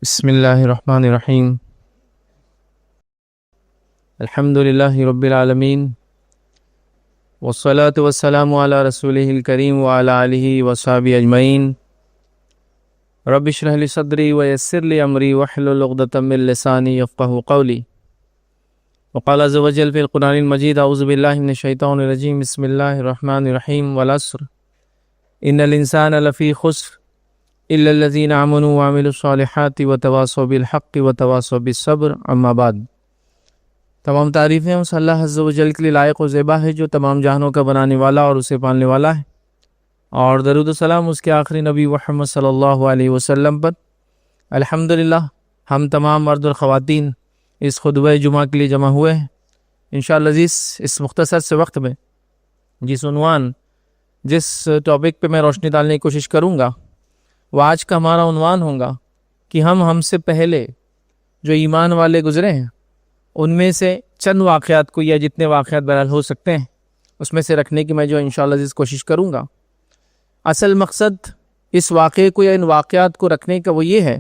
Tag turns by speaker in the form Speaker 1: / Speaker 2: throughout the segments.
Speaker 1: بسم اللہ الرحمن الرحیم الحمد للہ رب العالمین والصلاة والسلام علی رسولہ الکریم وعلی آلہ وصحبہ اجمعین رب اشرح لی صدری ویسر لی امری واحلل عقدۃ من لسانی یفقہوا قولی وقال عز وجل فی القرآن المجید اعوذ باللہ من الشیطان الرجیم بسم اللہ الرحمن الرحیم والعصر ان الانسان لفی خسر الا الذین آمنوا وعملوا الصالحات وتواصوا بالحق وتواصوا بالصبر اما بعد۔ تمام تعریفیں اس اللہ عز و جل کے لیے لائق و زیبا ہے جو تمام جہانوں کا بنانے والا اور اسے پالنے والا ہے، اور درود و سلام اس کے آخری نبی محمد صلی اللہ علیہ وسلم پر۔ الحمدللہ ہم تمام مرد اور خواتین اس خطبہ جمعہ کے لیے جمع ہوئے ہیں۔ انشاءاللہ عزیز اس مختصر سے وقت میں جس ٹاپک پہ میں روشنی ڈالنے کی کوشش کروں گا وہ آج کا ہمارا عنوان ہوگا کہ ہم سے پہلے جو ایمان والے گزرے ہیں ان میں سے چند واقعات کو، یا جتنے واقعات بہرحال ہو سکتے ہیں اس میں سے رکھنے کی میں جو انشاءاللہ عزیز کوشش کروں گا۔ اصل مقصد اس واقعے کو یا ان واقعات کو رکھنے کا وہ یہ ہے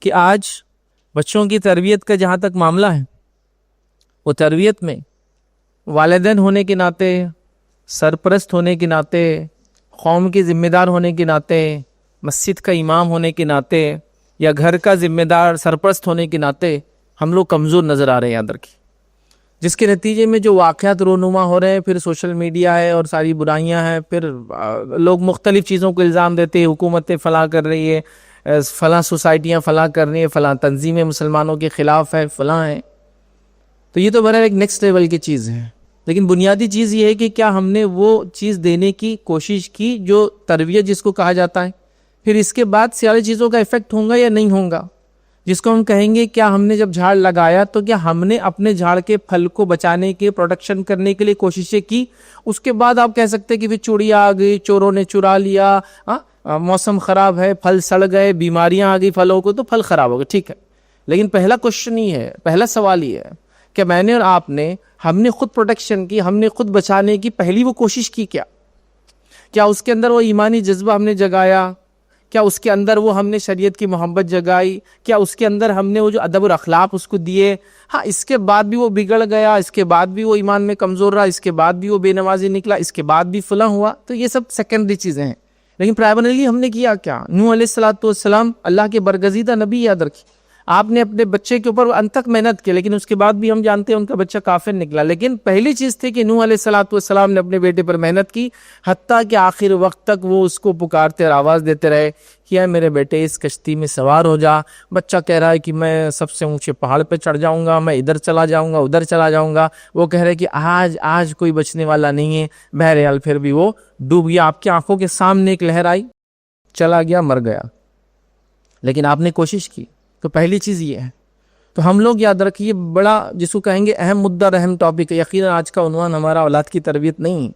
Speaker 1: کہ آج بچوں کی تربیت کا جہاں تک معاملہ ہے، وہ تربیت میں والدین ہونے کے ناطے، سرپرست ہونے کے ناطے، قوم کے ذمہ دار ہونے کے ناطے، مسجد کا امام ہونے کے ناطے، یا گھر کا ذمہ دار سرپرست ہونے کے ناطے ہم لوگ کمزور نظر آ رہے ہیں یاد رکھیں، جس کے نتیجے میں جو واقعات رونما ہو رہے ہیں، پھر سوشل میڈیا ہے اور ساری برائیاں ہیں، پھر لوگ مختلف چیزوں کو الزام دیتے ہیں، حکومتیں فلاں کر رہی ہے، فلاں سوسائٹیاں فلاں کر رہی ہیں، فلاں تنظیمیں مسلمانوں کے خلاف ہے، فلاں ہیں۔ تو یہ تو بہرحال ایک نیکسٹ لیول کی چیز ہے، لیکن بنیادی چیز یہ ہے کہ کیا ہم نے وہ چیز دینے کی کوشش کی جو تربیت جس کو کہا جاتا ہے، پھر اس کے بعد ساری چیزوں کا ایفیکٹ ہوگا یا نہیں ہوگا، جس کو ہم کہیں گے کیا ہم نے جب جھاڑ لگایا تو کیا ہم نے اپنے جھاڑ کے پھل کو بچانے کے، پروٹیکشن کرنے کے لیے کوششیں کی۔ اس کے بعد آپ کہہ سکتے کہ پھر چوڑیاں آ گئی، چوروں نے چرا لیا، موسم خراب ہے، پھل سڑ گئے، بیماریاں آ گئی پھلوں کو، تو پھل خراب ہو گئے، ٹھیک ہے۔ لیکن پہلا کوشچن یہ ہے، پہلا سوال یہ ہے کہ میں نے اور آپ نے، ہم نے خود پروٹیکشن کی، ہم نے خود بچانے کی پہلی وہ کوشش کی کیا اس کے اندر وہ ایمانی جذبہ ہم نے جگایا؟ کیا اس کے اندر وہ ہم نے شریعت کی محبت جگائی؟ کیا اس کے اندر ہم نے وہ جو ادب اور اخلاق اس کو دیے؟ ہاں، اس کے بعد بھی وہ بگڑ گیا، اس کے بعد بھی وہ ایمان میں کمزور رہا، اس کے بعد بھی وہ بے نمازی نکلا، اس کے بعد بھی فلاں ہوا، تو یہ سب سیکنڈری چیزیں ہیں۔ لیکن پرائمریلی ہم نے کیا کیا؟ نوح علیہ السلام اللہ کے برگزیدہ نبی، یاد رکھیں، آپ نے اپنے بچے کے اوپر انت تک محنت کی، لیکن اس کے بعد بھی ہم جانتے ہیں ان کا بچہ کافر نکلا۔ لیکن پہلی چیز تھی کہ نوح علیہ السلام نے اپنے بیٹے پر محنت کی، حتیٰ کہ آخر وقت تک وہ اس کو پکارتے اور آواز دیتے رہے کہ اے میرے بیٹے اس کشتی میں سوار ہو جا۔ بچہ کہہ رہا ہے کہ میں سب سے اونچے پہاڑ پہ چڑھ جاؤں گا، میں ادھر چلا جاؤں گا، ادھر چلا جاؤں گا۔ وہ کہہ رہے کہ آج کوئی بچنے والا نہیں ہے۔ بہرحال پھر بھی وہ ڈوب گیا، آپ کی آنکھوں کے سامنے ایک لہر آئی، چلا گیا، مر گیا، لیکن آپ نے کوشش کی۔ تو پہلی چیز یہ ہے۔ تو ہم لوگ یاد رکھیے، بڑا جس کو کہیں گے اہم مدہ اور اہم ٹاپک ہے۔ یقیناً آج کا عنوان ہمارا اولاد کی تربیت نہیں ہے،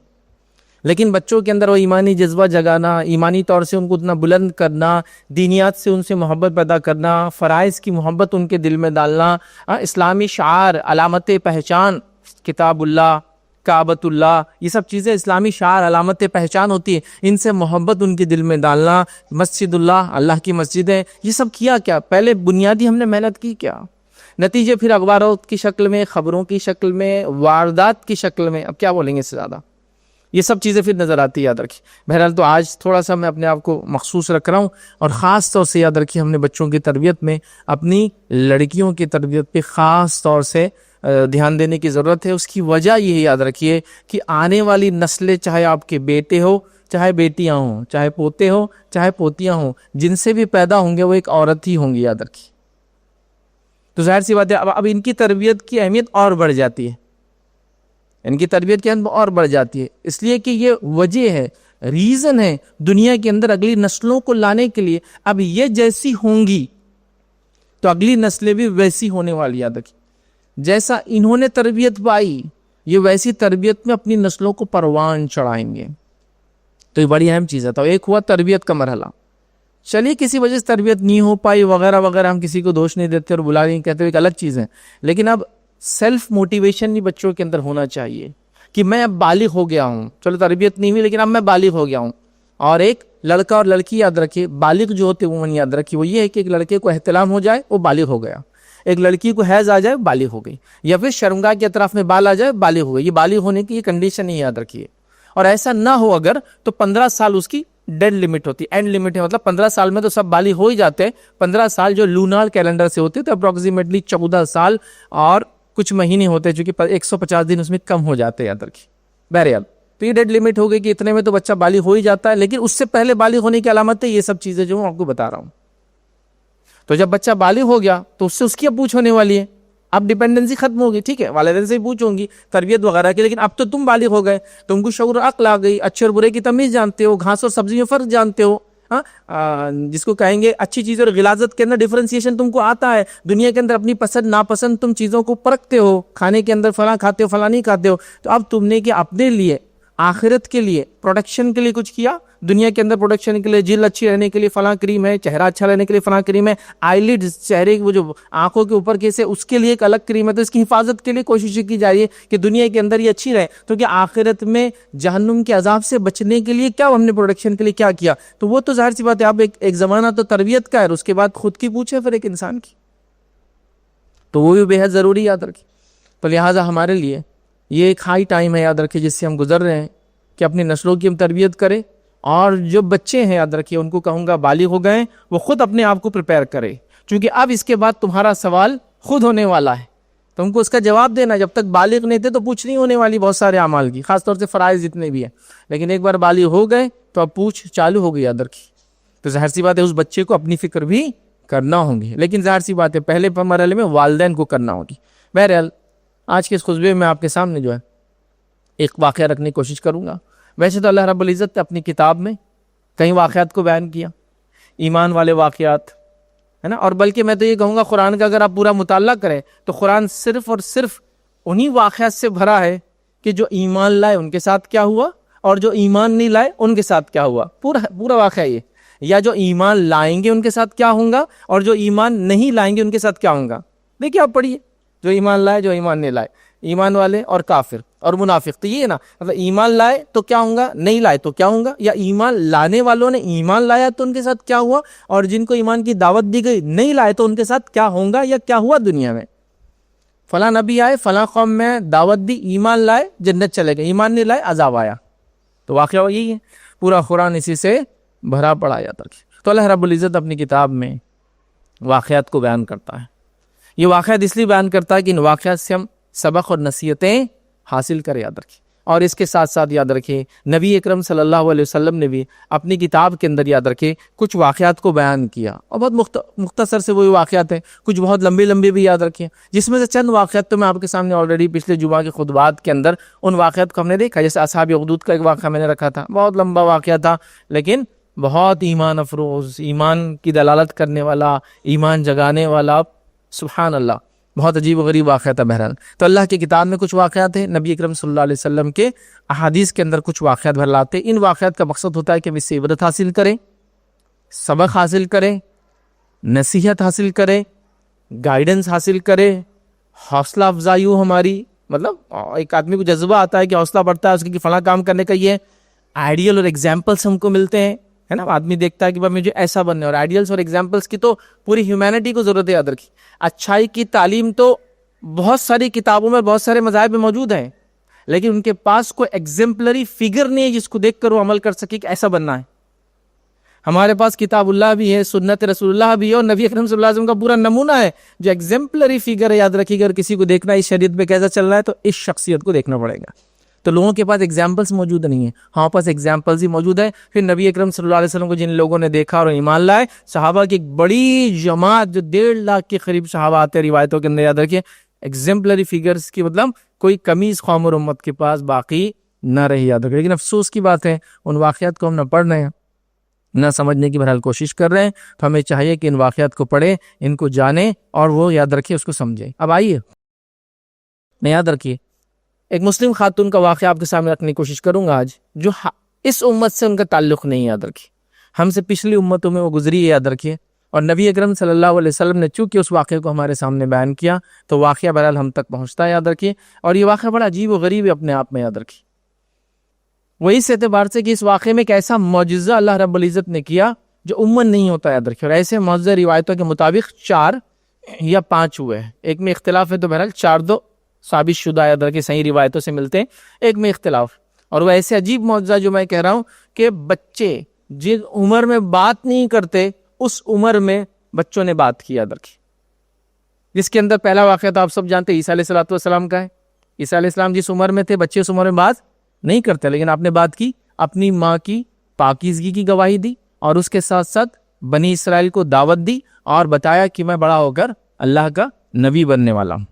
Speaker 1: لیکن بچوں کے اندر وہ ایمانی جذبہ جگانا، ایمانی طور سے ان کو اتنا بلند کرنا، دینیات سے ان سے محبت پیدا کرنا، فرائض کی محبت ان کے دل میں ڈالنا، اسلامی شعار، علامت پہچان، کتاب اللہ، کعبۃ اللہ، یہ سب چیزیں اسلامی شعار، علامت پہچان ہوتی ہے، ان سے محبت ان کے دل میں ڈالنا، مسجد اللہ کی مسجد ہے، یہ سب کیا پہلے بنیادی ہم نے محنت کی کیا؟ نتیجے پھر اخبارات کی شکل میں، خبروں کی شکل میں، واردات کی شکل میں، اب کیا بولیں گے اس سے زیادہ، یہ سب چیزیں پھر نظر آتی ہے، یاد رکھیں۔ بہرحال تو آج تھوڑا سا میں اپنے آپ کو مخصوص رکھ رہا ہوں، اور خاص طور سے یاد رکھیے ہم نے بچوں کی تربیت میں، اپنی لڑکیوں کی تربیت پہ خاص طور سے دھیان دینے کی ضرورت ہے۔ اس کی وجہ یہ یاد رکھیے کہ آنے والی نسلیں، چاہے آپ کے بیٹے ہو، چاہے بیٹیاں ہوں، چاہے پوتے ہوں، چاہے پوتیاں ہوں، جن سے بھی پیدا ہوں گے وہ ایک عورت ہی ہوں گی، یاد رکھیے۔ تو ظاہر سی بات ہے اب ان کی تربیت کی اہمیت اور بڑھ جاتی ہے، ان کی تربیت کی اہمیت اور بڑھ جاتی ہے، اس لیے کہ یہ وجہ ہے، ریزن ہے دنیا کے اندر اگلی نسلوں کو لانے کے لیے۔ اب یہ جیسی ہوں گی تو اگلی نسلیں بھی ویسی ہونے والی، یاد رکھیں، جیسا انہوں نے تربیت پائی یہ ویسی تربیت میں اپنی نسلوں کو پروان چڑھائیں گے۔ تو یہ بڑی اہم چیز ہے۔ تو ایک ہوا تربیت کا مرحلہ، چلیے کسی وجہ سے تربیت نہیں ہو پائی وغیرہ وغیرہ، ہم کسی کو دوش نہیں دیتے اور بلا نہیں کہتے، ایک الگ چیز ہے، لیکن اب سیلف موٹیویشن بھی بچوں کے اندر ہونا چاہیے کہ میں اب بالغ ہو گیا ہوں، چلو تربیت نہیں ہوئی لیکن اب میں بالغ ہو گیا ہوں، اور ایک لڑکا اور لڑکی یاد رکھیے، بالغ جو ہوتے عموماً یاد رکھیے وہ یہ ہے کہ ایک لڑکے کو احتلام ہو جائے وہ بالغ ہو گیا، ایک لڑکی کو حیض آ جائے بالغ ہو گئی، یا پھر شرمگاہ کے اطراف میں بال آ جائے بالغ ہو گئی۔ یہ بالغ ہونے کی یہ کنڈیشن ہی یاد رکھیے، اور ایسا نہ ہو اگر تو 15 سال اس کی ڈیڈ لمٹ ہوتی ہے، اینڈ لمٹ ہے، مطلب 15 سال میں تو سب بالغ ہو ہی جاتے ہیں، 15 سال جو لونار کیلنڈر سے ہوتے تو اپروکسیمیٹلی 14 سال اور کچھ مہینے ہوتے ہیں، چونکہ 150 دن اس میں کم ہو جاتے ہیں یاد رکھیے۔ بہرحال تو یہ ڈیڈ لمٹ ہو گئی کہ اتنے میں تو بچہ بالغ ہو ہی جاتا ہے، لیکن اس سے پہلے بالغ ہونے کی علامت ہے یہ سب چیزیں جو میں آپ کو بتا رہا ہوں۔ تو جب بچہ بالغ ہو گیا تو اس سے اس کی اب پوچھ ہونے والی ہے، اب ڈیپینڈنسی ختم ہوگی، ٹھیک ہے، والدین سے پوچھوں گی تربیت وغیرہ کی، لیکن اب تو تم بالغ ہو گئے، تم کو شعور عقل آ گئی، اچھے اور برے کی تمیز جانتے ہو، گھاس اور سبزی میں فرق جانتے ہو، جس کو کہیں گے اچھی چیز اور غلاظت کے اندر ڈیفرنسیشن تم کو آتا ہے، دنیا کے اندر اپنی پسند ناپسند تم چیزوں کو پرکھتے ہو، کھانے کے اندر فلاں کھاتے ہو فلاں نہیں کھاتے ہو۔ تو اب تم نے کہ اپنے لیے آخرت کے لیے پروڈکشن کے لیے کچھ کیا، دنیا کے اندر پروڈکشن کے لیے، جلد اچھی رہنے کے لیے فلاں کریم ہے، چہرہ اچھا رہنے کے لیے فلاں کریم ہے، آئی لڈ چہرے کی وہ جو آنکھوں کے اوپر کیسے اس کے لیے ایک الگ کریم ہے، تو اس کی حفاظت کے لیے کوشش کی جا رہی ہے کہ دنیا کے اندر یہ اچھی رہے، تو کہ آخرت میں جہنم کے عذاب سے بچنے کے لیے کیا ہم نے پروڈکشن کے لیے کیا کیا؟ تو وہ تو ظاہر سی بات ہے، اب ایک زمانہ تو تربیت کا ہے، اس کے بعد خود کی پوچھے پھر ایک انسان کی، تو وہ بھی بے حد ضروری یاد رکھیں۔ تو لہٰذا ہمارے لیے یہ ایک ہائی ٹائم ہے یاد رکھیے جس سے ہم گزر رہے ہیں کہ اپنی نسلوں کی ہم تربیت کریں، اور جو بچے ہیں یاد رکھیے ان کو کہوں گا بالغ ہو گئے وہ خود اپنے آپ کو پریپیئر کرے، چونکہ اب اس کے بعد تمہارا سوال خود ہونے والا ہے، تم کو اس کا جواب دینا، جب تک بالغ نہیں تھے تو پوچھ نہیں ہونے والی بہت سارے اعمال کی، خاص طور سے فرائض جتنے بھی ہیں، لیکن ایک بار بالغ ہو گئے تو اب پوچھ چالو ہو گئی یاد رکھیے۔ تو ظاہر سی بات ہے اس بچے کو اپنی فکر بھی کرنا ہوگی، لیکن ظاہر سی بات ہے پہلے مرحلے میں والدین کو کرنا ہوگی۔ بہرحال آج کے اس خطبے میں آپ کے سامنے جو ہے ایک واقعہ رکھنے کی کوشش کروں گا۔ ویسے تو اللہ رب العزت نے اپنی کتاب میں کئی واقعات کو بیان کیا، ایمان والے واقعات ہے نا، اور بلکہ میں تو یہ کہوں گا قرآن کا اگر آپ پورا مطالعہ کریں تو قرآن صرف اور صرف انہی واقعات سے بھرا ہے کہ جو ایمان لائے ان کے ساتھ کیا ہوا اور جو ایمان نہیں لائے ان کے ساتھ کیا ہوا، پورا واقعہ یہ، یا جو ایمان لائیں گے ان کے ساتھ کیا ہوگا اور جو ایمان نہیں لائیں گے ان کے ساتھ کیا ہوگا۔ دیکھیے آپ پڑھیے، جو ایمان لائے جو ایمان نہیں لائے، ایمان والے اور کافر اور منافق، تو یہ ہے نا، مطلب ایمان لائے تو کیا ہوگا، نہیں لائے تو کیا ہوگا، یا ایمان لانے والوں نے ایمان لایا تو ان کے ساتھ کیا ہوا، اور جن کو ایمان کی دعوت دی گئی نہیں لائے تو ان کے ساتھ کیا ہوگا یا کیا ہوا دنیا میں۔ فلاں نبی آئے فلاں قوم میں دعوت دی، ایمان لائے جنت چلے گئے، ایمان نہیں لائے عذاب آیا، تو واقعہ یہی ہے، پورا قرآن اسی سے بھرا پڑا جاتا ہے۔ تو اللہ رب العزت اپنی کتاب میں واقعات کو بیان کرتا ہے، یہ واقعات اس لیے بیان کرتا ہے کہ ان واقعات سے ہم سبق اور نصیحتیں حاصل کریں یاد رکھیں، اور اس کے ساتھ ساتھ یاد رکھیں نبی اکرم صلی اللہ علیہ وسلم نے بھی اپنی کتاب کے اندر یاد رکھیں کچھ واقعات کو بیان کیا، اور بہت مختصر سے وہی واقعات ہیں، کچھ بہت لمبے بھی یاد رکھیں، جس میں سے چند واقعات تو میں آپ کے سامنے آلریڈی پچھلے جمعہ کے خطبات کے اندر ان واقعات کو ہم نے دیکھا، جیسے اصحاب اخدود کا ایک واقعہ میں نے رکھا تھا، بہت لمبا واقعہ تھا لیکن بہت ایمان افروز، ایمان کی دلالت کرنے والا، ایمان جگانے والا، سبحان اللہ، بہت عجیب و غریب واقعہ تھا۔ بہرحال تو اللہ کی کتاب میں کچھ واقعات ہیں، نبی اکرم صلی اللہ علیہ وسلم کے احادیث کے اندر کچھ واقعات بھر لاتے ہیں۔ ان واقعات کا مقصد ہوتا ہے کہ ہم اس سے عبرت حاصل کریں، سبق حاصل کریں، نصیحت حاصل کریں، گائیڈنس حاصل کریں، حوصلہ افزائی ہو ہماری، مطلب ایک آدمی کو جذبہ آتا ہے کہ حوصلہ بڑھتا ہے اس کے کہ فلاں کام کرنے کا، یہ آئیڈیل اور ایگزامپلس ہم کو ملتے ہیں، ہے نا، آدمی دیکھتا ہے کہ مجھے ایسا بننا ہے، اور آئیڈیلس اور ایگزامپلس کی تو پوری ہیومینٹی کو ضرورت ہے یاد رکھی۔ اچھائی کی تعلیم تو بہت ساری کتابوں میں بہت سارے مذاہب میں موجود ہیں، لیکن ان کے پاس کوئی ایگزمپلری فگر نہیں ہے جس کو دیکھ کر وہ عمل کر سکے کہ ایسا بننا ہے۔ ہمارے پاس کتاب اللہ بھی ہے، سنت رسول اللہ بھی ہے، اور نبی اکرم صلی اللہ علیہ وسلم کا پورا نمونہ ہے جو ایگزمپلری فگر ہے یاد رکھیے۔ اگر کسی کو دیکھنا ہے اس شریعت پہ کیسا چل رہا ہے تو اس شخصیت کو دیکھنا پڑے گا۔ تو لوگوں کے پاس ایگزامپلس موجود نہیں ہیں، ہمارے پاس ایگزامپلس ہی موجود ہے۔ پھر نبی اکرم صلی اللہ علیہ وسلم کو جن لوگوں نے دیکھا اور ایمان لائے، صحابہ کی ایک بڑی جماعت جو 1.5 لاکھ کے قریب صحابہ آتے ہیں روایتوں کے اندر، یاد رکھیے ایگزمپلری فگرز کی مطلب کوئی کمی اس قوم اور امت کے پاس باقی نہ رہی یاد رکھیے۔ لیکن افسوس کی بات ہے ان واقعات کو ہم نہ پڑھ رہے ہیں نہ سمجھنے کی بہرحال کوشش کر رہے ہیں، تو ہمیں چاہیے کہ ان واقعات کو پڑھیں، ان کو جانیں اور وہ یاد رکھیں، اس کو سمجھیں۔ اب آئیے میں یاد رکھیے ایک مسلم خاتون کا واقعہ آپ کے سامنے رکھنے کی کوشش کروں گا آج، جو اس امت سے ان کا تعلق نہیں، یاد رکھیے ہم سے پچھلی امتوں میں وہ گزری ہے یاد رکھیے، اور نبی اکرم صلی اللہ علیہ وسلم نے چونکہ اس واقعے کو ہمارے سامنے بیان کیا تو واقعہ بہرحال ہم تک پہنچتا ہے یاد رکھیے، اور یہ واقعہ بڑا عجیب و غریب ہے اپنے آپ میں یاد رکھیے۔ وہ اس اعتبار سے کہ اس واقعے میں ایک ایسا معجزہ اللہ رب العزت نے کیا جو عموماً نہیں ہوتا یاد رکھیں، اور ایسے معجزہ روایتوں کے مطابق 4 یا 5 ہوئے ہیں، ایک میں اختلاف ہے تو بہرحال 4 ثابت شدہ یاد رکھیں صحیح روایتوں سے ملتے ہیں، ایک میں اختلاف، اور وہ ایسے عجیب معجزہ جو میں کہہ رہا ہوں کہ بچے جن عمر میں بات نہیں کرتے اس عمر میں بچوں نے بات کی یاد رکھیں، جس کے اندر پہلا واقعہ تو آپ سب جانتے ہیں عیسیٰ علیہ السلام کا ہے۔ عیسیٰ علیہ السلام جس عمر میں تھے بچے اس عمر میں بات نہیں کرتے، لیکن آپ نے بات کی، اپنی ماں کی پاکیزگی کی گواہی دی، اور اس کے ساتھ ساتھ بنی اسرائیل کو دعوت دی اور بتایا کہ میں بڑا ہو کر اللہ کا نبی بننے والا ہوں،